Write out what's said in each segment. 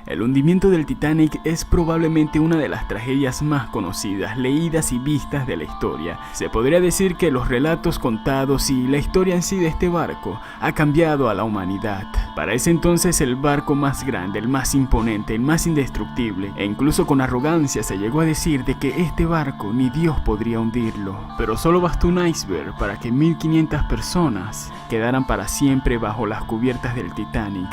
El hundimiento del Titanic es probablemente una de las tragedias más conocidas, leídas y vistas de la historia. Se podría decir que los relatos contados y la historia en sí de este barco ha cambiado a la humanidad. Para ese entonces el barco más grande, el más imponente, el más indestructible, e incluso con arrogancia se llegó a decir de que este barco ni Dios podría hundirlo. Pero solo bastó un iceberg para que 1500 personas quedaran para siempre bajo las cubiertas del Titanic,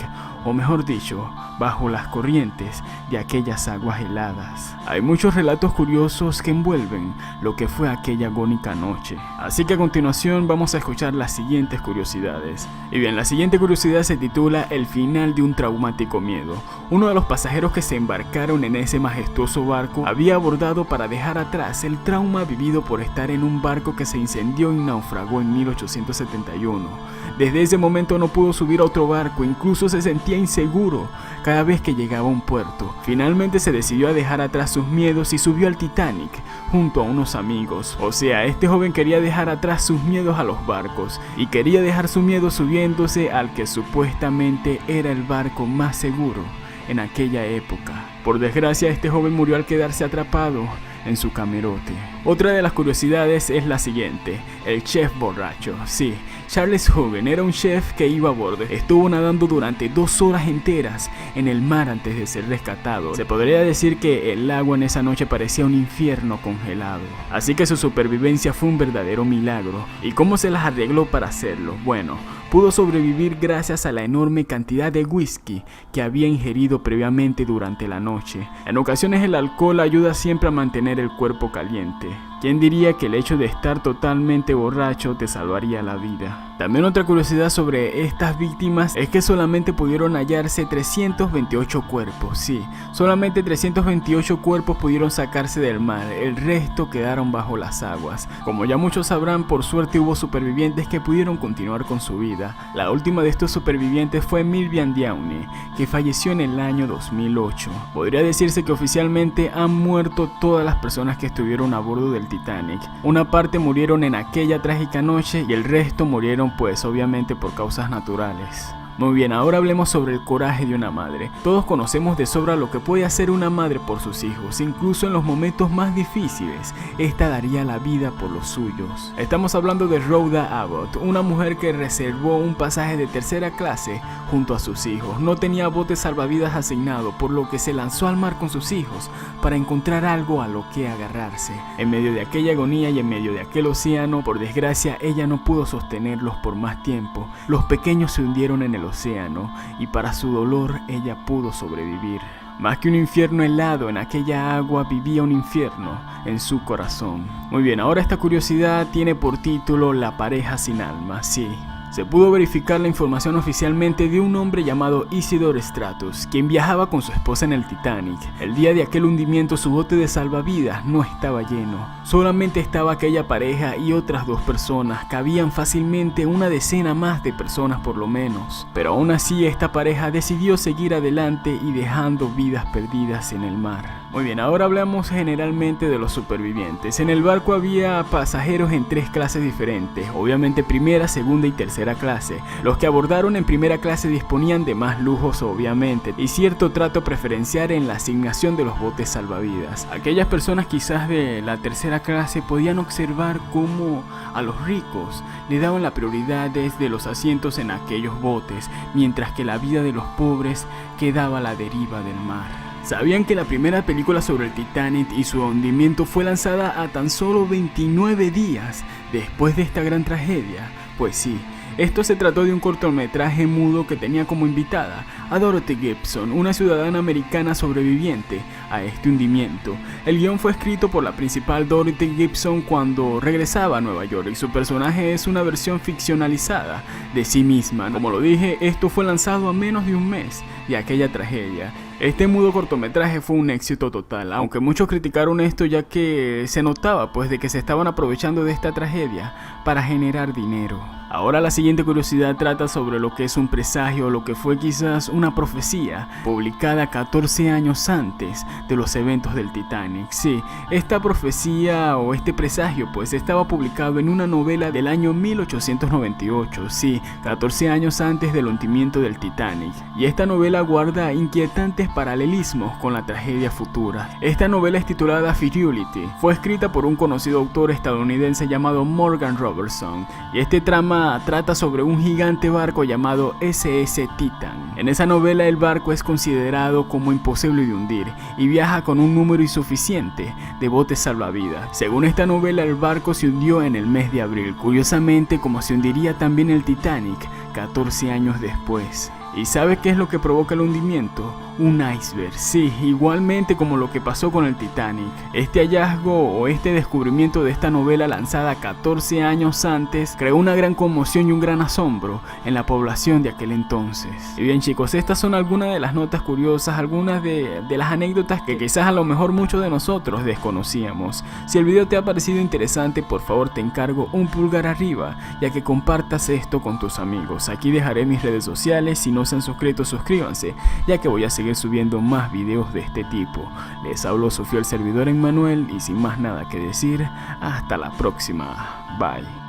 o mejor dicho, bajo las corrientes de aquellas aguas heladas. Hay muchos relatos curiosos que envuelven lo que fue aquella agónica noche. Así que a continuación vamos a escuchar las siguientes curiosidades. Y bien, la siguiente curiosidad se titula El final de un traumático miedo. Uno de los pasajeros que se embarcaron en ese majestuoso barco había abordado para dejar atrás el trauma vivido por estar en un barco que se incendió y naufragó en 1871. Desde ese momento no pudo subir a otro barco, incluso se sentía inseguro cada vez que llegaba a un puerto. Finalmente se decidió a dejar atrás sus miedos y subió al Titanic junto a unos amigos. O sea, este joven quería dejar atrás sus miedos a los barcos y quería dejar su miedo subiéndose al que supuestamente era el barco más seguro en aquella época. Por desgracia, este joven murió al quedarse atrapado en su camarote. Otra de las curiosidades es la siguiente: el chef borracho. Sí, Charles Hogan era un chef que iba a bordo. Estuvo nadando durante 2 horas enteras en el mar antes de ser rescatado. Se podría decir que el agua en esa noche parecía un infierno congelado. Así que su supervivencia fue un verdadero milagro. ¿Y cómo se las arregló para hacerlo? Bueno, pudo sobrevivir gracias a la enorme cantidad de whisky que había ingerido previamente durante la noche. En ocasiones el alcohol ayuda siempre a mantener el cuerpo caliente. ¿Quién diría que el hecho de estar totalmente borracho te salvaría la vida? También otra curiosidad sobre estas víctimas es que solamente pudieron hallarse 328 cuerpos. Sí, solamente 328 cuerpos pudieron sacarse del mar, el resto quedaron bajo las aguas. Como ya muchos sabrán, por suerte hubo supervivientes que pudieron continuar con su vida. La última de estos supervivientes fue Milvian Downey, que falleció en el año 2008. Podría decirse que oficialmente han muerto todas las personas que estuvieron a bordo del Titanic. Una parte murieron en aquella trágica noche y el resto murieron pues obviamente por causas naturales. Muy bien, ahora hablemos sobre el coraje de una madre. Todos conocemos de sobra lo que puede hacer una madre por sus hijos, incluso en los momentos más difíciles, esta daría la vida por los suyos. Estamos hablando de Rhoda Abbott, una mujer que reservó un pasaje de tercera clase junto a sus hijos. No tenía bote salvavidas asignado, por lo que se lanzó al mar con sus hijos para encontrar algo a lo que agarrarse. En medio de aquella agonía y en medio de aquel océano, por desgracia, ella no pudo sostenerlos por más tiempo. Los pequeños se hundieron en el océano y para su dolor ella pudo sobrevivir. Más que un infierno helado en aquella agua, vivía un infierno en su corazón. Muy bien, ahora esta curiosidad tiene por título La pareja sin alma. Sí, se pudo verificar la información oficialmente de un hombre llamado Isidore Stratus, quien viajaba con su esposa en el Titanic. El día de aquel hundimiento su bote de salvavidas no estaba lleno. Solamente estaba aquella pareja y otras 2 personas. Cabían fácilmente una decena más de personas por lo menos. Pero aún así esta pareja decidió seguir adelante y dejando vidas perdidas en el mar. Muy bien, ahora hablamos generalmente de los supervivientes. En el barco había pasajeros en 3 clases diferentes, obviamente primera, segunda y tercera clase. Los que abordaron en primera clase disponían de más lujos obviamente y cierto trato preferencial en la asignación de los botes salvavidas. Aquellas personas quizás de la tercera clase podían observar cómo a los ricos le daban la prioridad desde los asientos en aquellos botes, mientras que la vida de los pobres quedaba a la deriva del mar. ¿Sabían que la primera película sobre el Titanic y su hundimiento fue lanzada a tan solo 29 días después de esta gran tragedia? Pues sí, esto se trató de un cortometraje mudo que tenía como invitada a Dorothy Gibson, una ciudadana americana sobreviviente a este hundimiento. El guión fue escrito por la principal Dorothy Gibson cuando regresaba a Nueva York y su personaje es una versión ficcionalizada de sí misma. Como lo dije, esto fue lanzado a menos de un mes de aquella tragedia. Este mudo cortometraje fue un éxito total, aunque muchos criticaron esto ya que se notaba pues de que se estaban aprovechando de esta tragedia para generar dinero. Ahora la siguiente curiosidad trata sobre lo que es un presagio o lo que fue quizás una profecía publicada 14 años antes de los eventos del Titanic. Sí, esta profecía o este presagio pues estaba publicado en una novela del año 1898, sí, 14 años antes del hundimiento del Titanic. Y esta novela guarda inquietantes paralelismos con la tragedia futura. Esta novela es titulada Futurity. Fue escrita por un conocido autor estadounidense llamado Morgan Robertson y este trama trata sobre un gigante barco llamado SS Titan. En esa novela el barco es considerado como imposible de hundir y viaja con un número insuficiente de botes salvavidas. Según esta novela el barco se hundió en el mes de abril, curiosamente como se hundiría también el Titanic 14 años después. ¿Y sabe qué es lo que provoca el hundimiento? Un iceberg, sí, igualmente como lo que pasó con el Titanic. Este hallazgo o este descubrimiento de esta novela lanzada 14 años antes creó una gran conmoción y un gran asombro en la población de aquel entonces. Y bien chicos, estas son algunas de las notas curiosas, algunas de las anécdotas que quizás a lo mejor muchos de nosotros desconocíamos. Si el video te ha parecido interesante, por favor te encargo un pulgar arriba, ya que compartas esto con tus amigos. Aquí dejaré mis redes sociales, si no se han suscrito suscríbanse, ya que voy a seguir subiendo más videos de este tipo. Les habló su fiel servidor Emmanuel y sin más nada que decir, hasta la próxima. Bye.